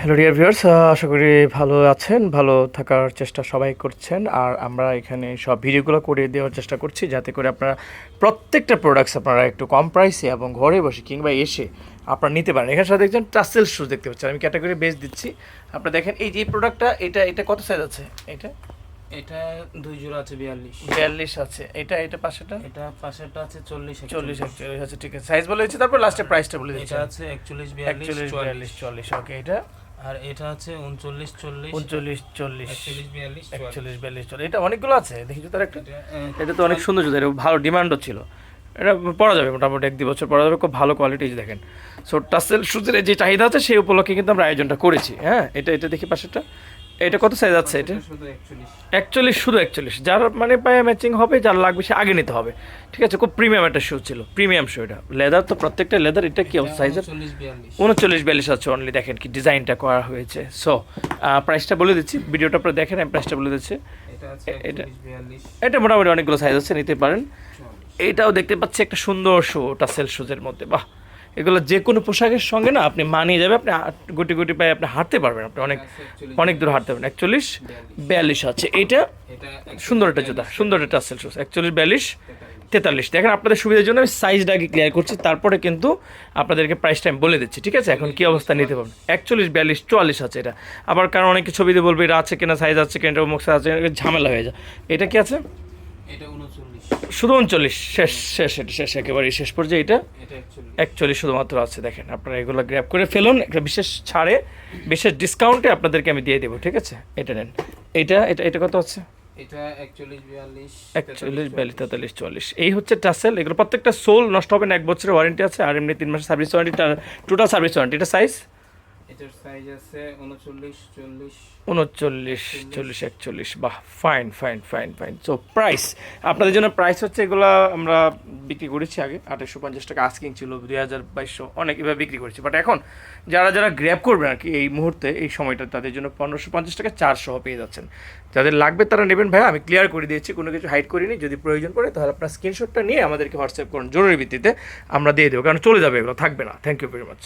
Hello dear viewers, আশা করি ভালো আছেন, ভালো থাকার চেষ্টা সবাই করছেন। আর আমরা এখানে সব ভিডিওগুলো করে দেওয়ার চেষ্টা করছি যাতে করে আপনারা প্রত্যেকটা প্রোডাক্টস আপনারা একটু কম প্রাইসে এবং ঘরে বসে কিংবা এসে আপনারা নিতে পারেন। এখানে সাথে দেখছেন টাসেল শুজ দেখতে পাচ্ছেন, আমি ক্যাটাগরি বেস দিচ্ছি। আপনারা দেখেন এই যে প্রোডাক্টটা, এটা কত সাইজ আছে? এটা 2 জোড়া আছে 42 আছে। এটা পাশেটা আছে 40 41 আছে, ঠিক আছে। সাইজ বলে দিচ্ছি, তারপর লাস্টে প্রাইসটা বলে দিচ্ছি। এটা আছে 41 42 40 ওকে। এটা আর এটা আছে 39 40 39 40 41 41 42 40। এটা অনেকগুলো আছে, দেখি তো তার একটা। এটা তো অনেক সুন্দর জুতো, এটা ভালো ডিমান্ডও ছিল। এটা পরা যাবে মোটামুটি 1-2 বছর পরা যাবে, খুব ভালো কোয়ালিটি দেখেন। সো টাসেল শুজের যে চাহিদা আছে সেই উপলক্ষে কিন্তু আমরা আয়োজনটা করেছি। হ্যাঁ, এটা দেখি পাশেরটা। এটা কত সাইজ আছে? এটা শুধু 41, শুধু 41। যার মানে পায়ে ম্যাচিং হবে, যার লাগবে সে আগে নিতে হবে, ঠিক আছে। খুব প্রিমিয়াম একটা শু ছিল, প্রিমিয়াম শু। এটা লেদার, তো প্রত্যেকটা লেদার। এটা কি সাইজের? 39 42 আছে অনলি। দেখেন কি ডিজাইনটা করা হয়েছে। সো প্রাইসটা বলে দিচ্ছি, ভিডিওটা আপনারা দেখেন, আমি প্রাইসটা বলে দিচ্ছি। এটা মোটামুটি অনেকগুলো সাইজ আছে, নিতে পারেন। এইটাও দেখতে পাচ্ছি একটা সুন্দর শু টাসেল শুজের মধ্যে। বাহ, এগুলো যে কোনো পোশাকের সঙ্গে না আপনি মানিয়ে যাবে, আপনি গুটি গুটি পায়ে আপনি হাঁটতে পারবেন, আপনি অনেক দূর হাঁটতে পারবেন। 41 42 আছে। এইটা সুন্দর একটা জুতা, সুন্দর একটা টাসেল শুজ। 41 42 43। দেখেন আপনাদের সুবিধার জন্য আমি সাইজটা আগে ক্লিয়ার করছি, তারপরে কিন্তু আপনাদেরকে প্রাইসটা আমি বলে দিচ্ছি, ঠিক আছে। এখন কি অবস্থা নিতে পারবেন? 41 42 44 আছে এটা। আবার কারণ অনেকে ছবিতে বলবে এটা আছে কিনা, সাইজ আছে কিনা, মুখ আছে, ঝামেলা হয়ে যায়। এটা কি আছে? এটা 39 শুধু 39। শেষ একেবারে শেষ পর্যায়ে। এটা 41 শুধুমাত্র আছে। দেখেন আপনারা এগুলো গ্র্যাব করে ফেলুন, একটা বিশেষ ছাড়ে, বিশেষ ডিসকাউন্টে আপনাদেরকে আমি দিয়ে দেবো, ঠিক আছে। এটা নেন। এটা কত আছে? এটা 41 42 43 44। এই হচ্ছে টাসেল। এগুলো প্রত্যেকটা সোল নষ্ট হবে না, 1 বছরের ওয়ারেন্টি আছে, আর এমনি 3 মাসের service warranty, total service warranty. এটা সাইজ? এটার সাইজ আছে 39 40 41। বাহ, ফাইন। সো প্রাইস আপনাদের জন্য প্রাইস হচ্ছে, এগুলো আমরা বিক্রি করেছি আগে 2850 টাকা, আস্কিং ছিল 2200, অনেক এভাবে বিক্রি করেছি। বাট এখন যারা গ্র্যাব করবেন আর কি এই মুহূর্তে এই সময়টা, তাদের জন্য 1550 টাকা 400 পেয়ে যাচ্ছেন। যাদের লাগবে তারা নেবেন ভাই, আমি ক্লিয়ার করে দিয়েছি, কোনো কিছু হাইড করিনি। যদি প্রয়োজন পড়ে তাহলে আপনার স্ক্রিনশটটা নিয়ে আমাদেরকে হোয়াটসঅ্যাপ করুন, জরুরি ভিত্তিতে আমরা দিয়ে দেবো, কারণ চলে যাবে, এগুলো থাকবে না। Thank you very much.